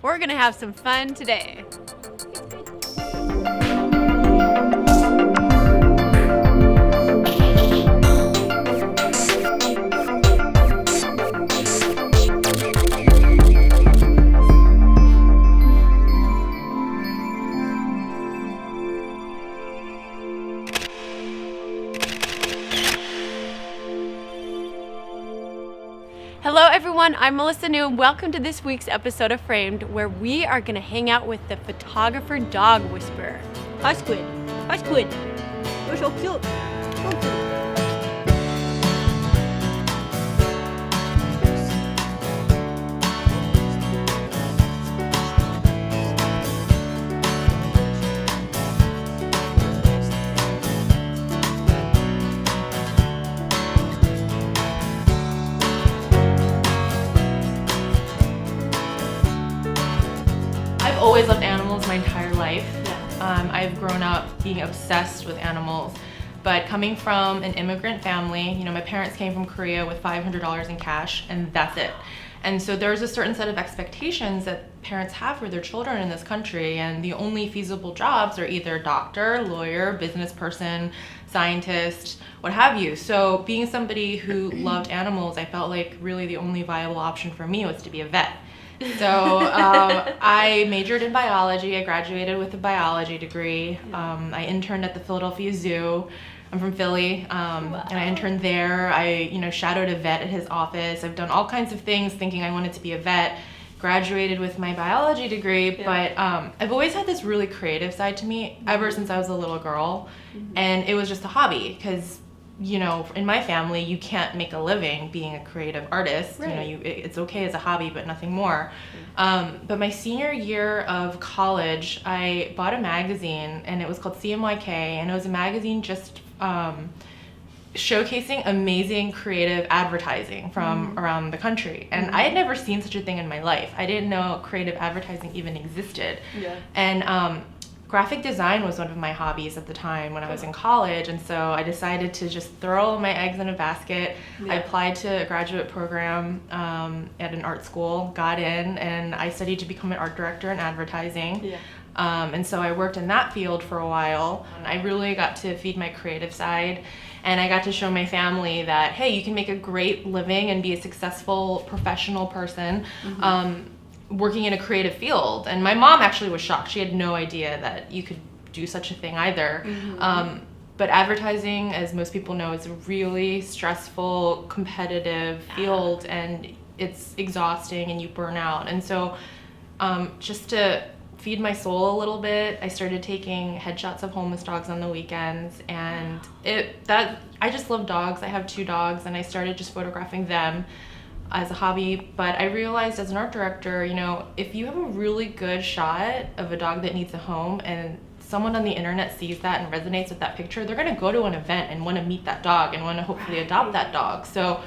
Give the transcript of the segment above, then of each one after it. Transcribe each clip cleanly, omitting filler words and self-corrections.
We're gonna have some fun today. Hello everyone, I'm Melissa New and welcome to this week's episode of Framed, where we are going to hang out with the photographer dog whisperer. Hi Squid. Hi Squid. You're so cute. So cute. I've always loved animals my entire life. I've grown up being obsessed with animals, but coming from an immigrant family, my parents came from Korea with $500 in cash and that's it. And so there's a certain set of expectations that parents have for their children in this country, and the only feasible jobs are either doctor, lawyer, business person, scientist, what have you. So being somebody who loved animals, I felt like really the only viable option for me was to be a vet. So I majored in biology. I graduated with a biology degree. I interned at the Philadelphia Zoo. I'm from Philly, and I interned there. I, shadowed a vet at his office. I've done all kinds of things thinking I wanted to be a vet. Graduated with my biology degree, but I've always had this really creative side to me ever since I was a little girl, and it was just a hobby because in my family, you can't make a living being a creative artist. Right. It's okay as a hobby, but nothing more. But my senior year of college, I bought a magazine, and it was called CMYK, and it was a magazine just showcasing amazing creative advertising from around the country. And I had never seen such a thing in my life. I didn't know creative advertising even existed. Yeah. And graphic design was one of my hobbies at the time when I was in college, and so I decided to just throw all my eggs in a basket. I applied to a graduate program at an art school, got in, and I studied to become an art director in advertising. And so I worked in that field for a while. I really got to feed my creative side, and I got to show my family that, hey, you can make a great living and be a successful professional person working in a creative field. And my mom actually was shocked. She had no idea that you could do such a thing either. But advertising, as most people know, is a really stressful, competitive field, and it's exhausting and you burn out. And so just to feed my soul a little bit, I started taking headshots of homeless dogs on the weekends, and I just love dogs. I have 2 dogs, and I started just photographing them as a hobby. But I realized as an art director, if you have a really good shot of a dog that needs a home and someone on the internet sees that and resonates with that picture, they're going to go to an event and want to meet that dog and want to hopefully adopt that dog. So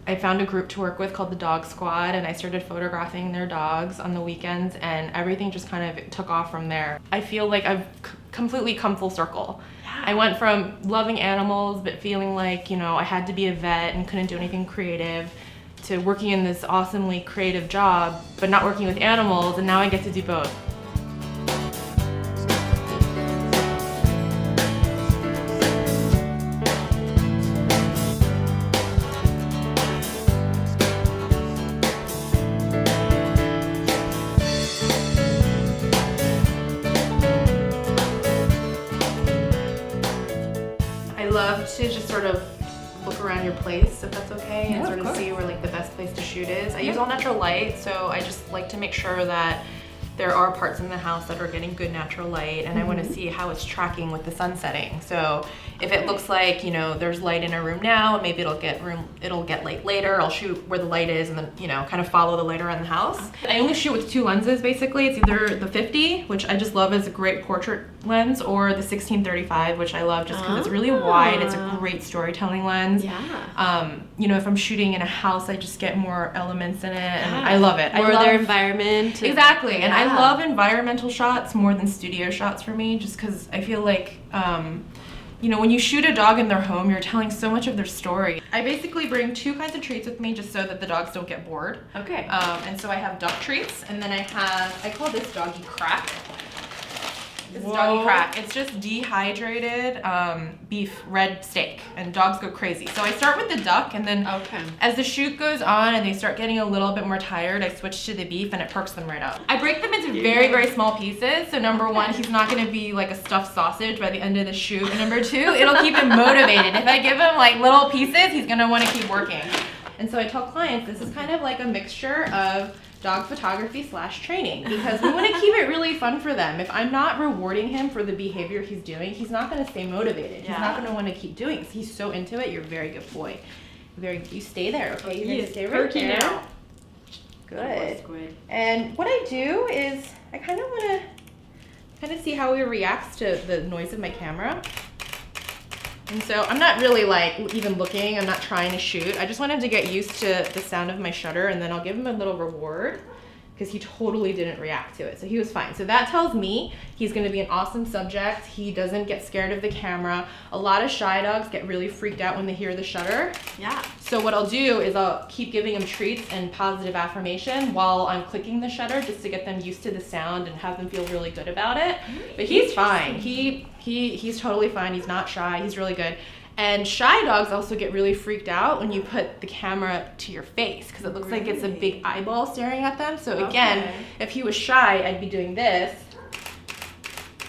I found a group to work with called the Dog Squad, and I started photographing their dogs on the weekends, and everything just kind of took off from there. I feel like I've completely come full circle. I went from loving animals but feeling like, I had to be a vet and couldn't do anything creative, to working in this awesomely creative job but not working with animals, and now I get to do both. I love to just sort of look around your place, if that's okay, and sort of see where the best place to shoot is. I use all natural light, so I just like to make sure that there are parts in the house that are getting good natural light, and I want to see how it's tracking with the sun setting. So if it looks like, there's light in a room now, maybe it'll get light later. I'll shoot where the light is and then, kind of follow the light around the house. I only shoot with 2 lenses, basically. It's either the 50, which I just love as a great portrait lens, or the 16-35, which I love just because it's really wide. It's a great storytelling lens. If I'm shooting in a house, I just get more elements in it, and I love it. Or their environment. Exactly, and I love environmental shots more than studio shots for me, just because I feel like you know, when you shoot a dog in their home, you're telling so much of their story. I basically bring 2 kinds of treats with me just so that the dogs don't get bored. Okay. And so I have duck treats, and then I call this doggy crack. This is Whoa. doggy crack. It's just dehydrated beef red steak, and dogs go crazy. So I start with the duck, and then as the shoot goes on and they start getting a little bit more tired, I switch to the beef, and it perks them right up. I break them into very, very small pieces. So number 1, he's not going to be like a stuffed sausage by the end of the shoot. And number 2, it'll keep him motivated. If I give him like little pieces, he's going to want to keep working. And so I tell clients this is kind of like a mixture of dog photography / training, because we want to keep it really fun for them. If I'm not rewarding him for the behavior he's doing, he's not going to stay motivated. He's not going to want to keep doing it. He's so into it. You're a very good boy. You stay there, okay? You're going to stay right there. Now. Good. And what I do is I kind of want to see how he reacts to the noise of my camera. And so I'm not really like even looking, I'm not trying to shoot. I just want him to get used to the sound of my shutter, and then I'll give him a little reward because he totally didn't react to it. So he was fine. So that tells me he's gonna be an awesome subject. He doesn't get scared of the camera. A lot of shy dogs get really freaked out when they hear the shutter. Yeah. So what I'll do is I'll keep giving him treats and positive affirmation while I'm clicking the shutter, just to get them used to the sound and have them feel really good about it. But he's fine. He's totally fine. He's not shy. He's really good. And shy dogs also get really freaked out when you put the camera to your face, because it looks like it's a big eyeball staring at them. So again, if he was shy, I'd be doing this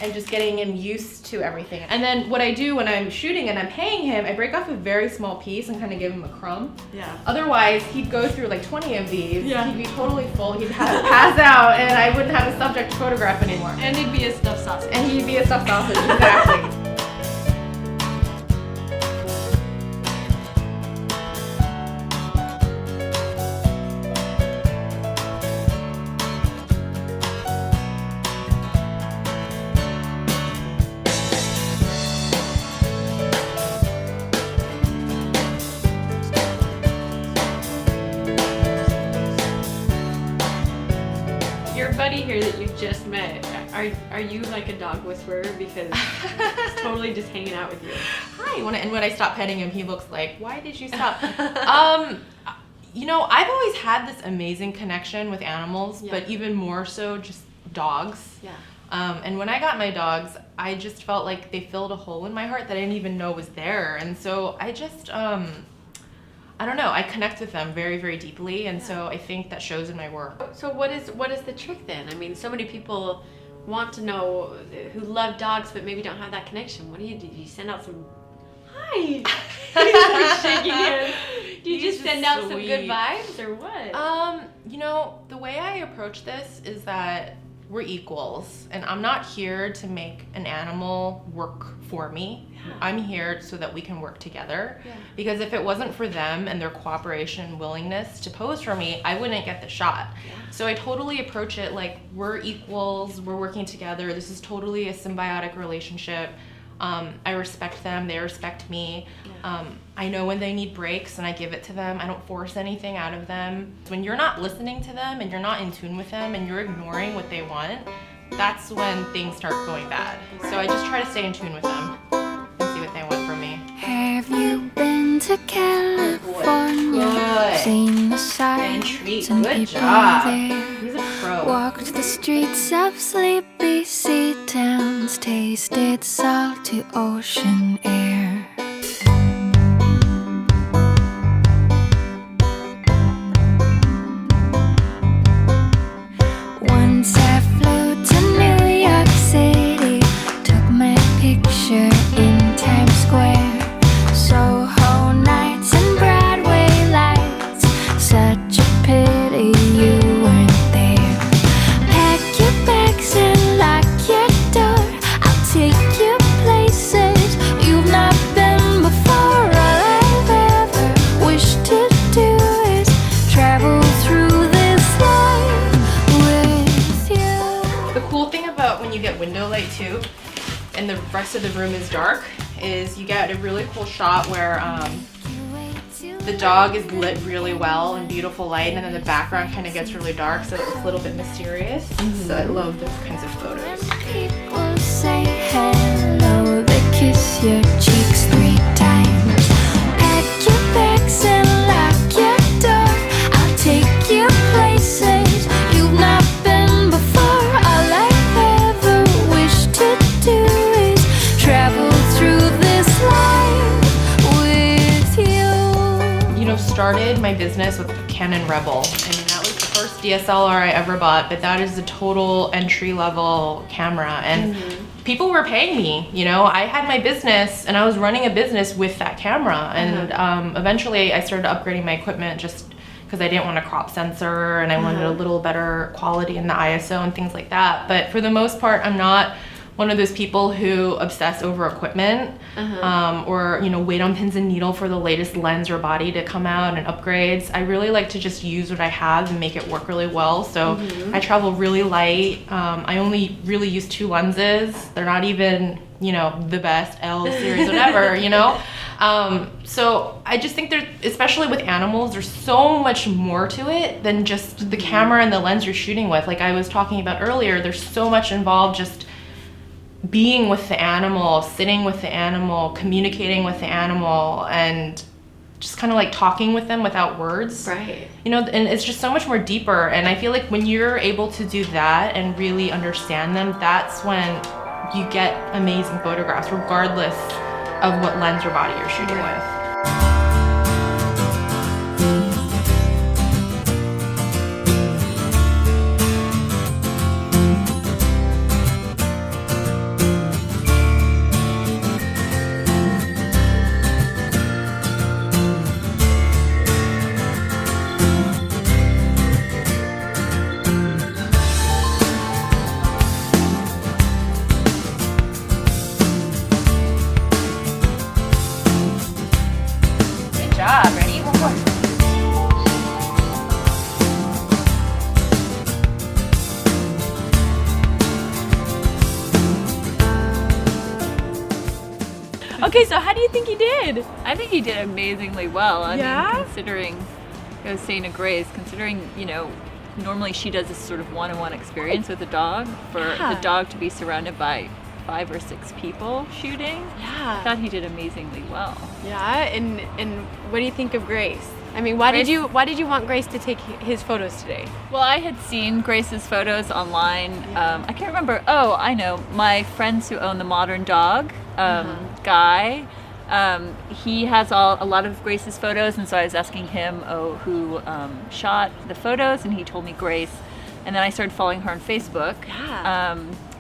and just getting him used to everything. And then what I do when I'm shooting and I'm paying him, I break off a very small piece and kind of give him a crumb. Yeah. Otherwise, he'd go through like 20 of these. Yeah. He'd be totally full. He'd have to pass out, and I wouldn't have a subject to photograph anymore. And he'd be a stuffed sausage. Exactly. Buddy here that you just met, are you like a dog whisperer, because he's totally just hanging out with you? Hi. And when I stop petting him, he looks like, why did you stop? You know, I've always had this amazing connection with animals, but even more so just dogs. Yeah. And when I got my dogs, I just felt like they filled a hole in my heart that I didn't even know was there. And so I just I don't know, I connect with them very, very deeply, and so I think that shows in my work. So what is the trick then? I mean, so many people want to know, who love dogs but maybe don't have that connection. What do? You send out some, hi, he's shaking hands. Do you just send out some good vibes, or what? You know, the way I approach this is that we're equals, and I'm not here to make an animal work for me. I'm here so that we can work together. Because if it wasn't for them and their cooperation and willingness to pose for me, I wouldn't get the shot. So I totally approach it like we're equals, we're working together. This is totally a symbiotic relationship. I respect them, they respect me. I know when they need breaks and I give it to them. I don't force anything out of them. When you're not listening to them and you're not in tune with them and you're ignoring what they want, that's when things start going bad. So I just try to stay in tune with them and see what they want from me. Have you been to California? Seen the sights and people there. He's a pro. Walked the streets of sleepy sea towns, tasted salty ocean air. Once I flew to New York City, took my picture in Times Square. Soho nights and Broadway lights, such a pity you weren't there. Pack your bags and lock your door, I'll take you places you've not been before. All I've ever wished to do is travel through this life with you. The cool thing about when you get window light too, and the rest of the room is dark, is you get a really cool shot where the dog is lit really well and beautiful light, and then the background kind of gets really dark, so it's a little bit mysterious. So I love those kinds of photos. People say hello, they kiss your cheeks 3 times. Pack your bags and lock your door. I'll take you places you've not been before. All I ever wish to do is travel through this life with you. You know, started my business with Canon Rebel. I mean, that was the first DSLR I ever bought, but that is the total entry-level camera. And people were paying me, you know. I had my business and I was running a business with that camera. And eventually I started upgrading my equipment just because I didn't want a crop sensor and I wanted a little better quality in the ISO and things like that. But for the most part, I'm not one of those people who obsess over equipment or, you know, wait on pins and needle for the latest lens or body to come out and upgrades. I really like to just use what I have and make it work really well. So I travel really light. I only really use 2 lenses. They're not even, you know, the best L series, whatever, you know. So I just think there's, especially with animals, there's so much more to it than just the camera and the lens you're shooting with. Like I was talking about earlier, there's so much involved just being with the animal, sitting with the animal, communicating with the animal, and just kind of like talking with them without words. Right. You know, and it's just so much more deeper. And I feel like when you're able to do that and really understand them, that's when you get amazing photographs, regardless of what lens or body you're shooting with. Ready? One more. Okay, so how do you think he did? I think he did amazingly well. I Yeah? mean, considering, I was saying to Grace, considering, you know, normally she does this sort of one-on-one experience with a dog. For the dog to be surrounded by 5 or 6 people shooting, I thought he did amazingly well. Yeah, and what do you think of Grace? I mean, why did you want Grace to take his photos today? Well, I had seen Grace's photos online. I can't remember. Oh, I know. My friends who own the Modern Dog, Guy, he has a lot of Grace's photos, and so I was asking him, who shot the photos, and he told me Grace. And then I started following her on Facebook. Yeah.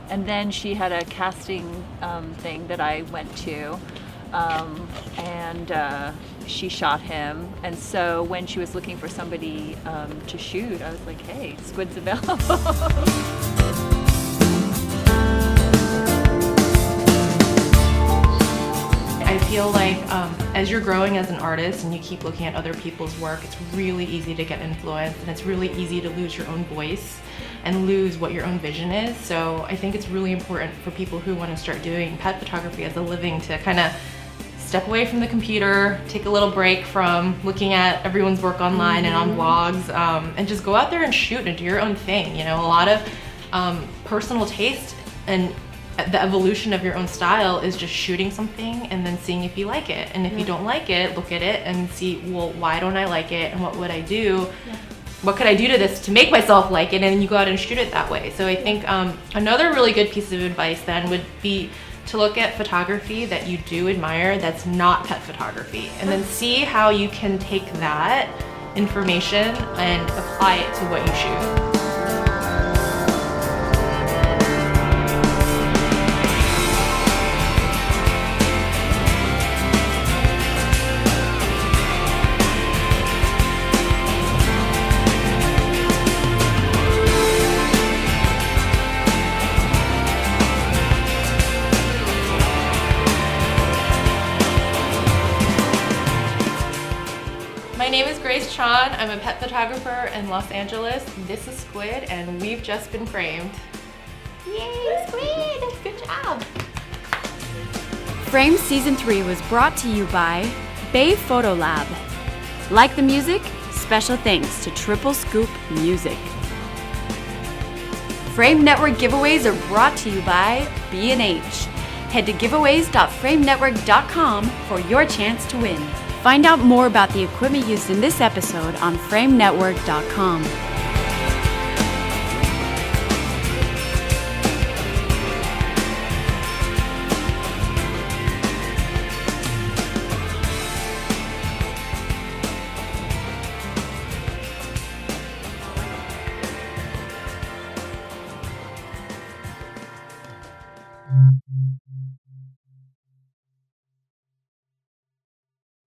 And then she had a casting thing that I went to, and she shot him. And so when she was looking for somebody to shoot, I was like, hey, Squid's available. I feel like as you're growing as an artist and you keep looking at other people's work, it's really easy to get influenced, and it's really easy to lose your own voice and lose what your own vision is. So I think it's really important for people who want to start doing pet photography as a living to kind of step away from the computer, take a little break from looking at everyone's work online and on blogs, and just go out there and shoot and do your own thing. You know, a lot of personal taste and the evolution of your own style is just shooting something and then seeing if you like it. And if you don't like it, look at it and see, well, why don't I like it, and what would I do? What could I do to this to make myself like it? And you go out and shoot it that way. So I think another really good piece of advice then would be to look at photography that you do admire that's not pet photography, and then see how you can take that information and apply it to what you shoot. My name is Chon. I'm a pet photographer in Los Angeles. This is Squid, and we've just been framed. Yay, Squid! Good job! Frame Season 3 was brought to you by Bay Photo Lab. Like the music? Special thanks to Triple Scoop Music. Frame Network giveaways are brought to you by B&H. Head to giveaways.framenetwork.com for your chance to win. Find out more about the equipment used in this episode on framenetwork.com.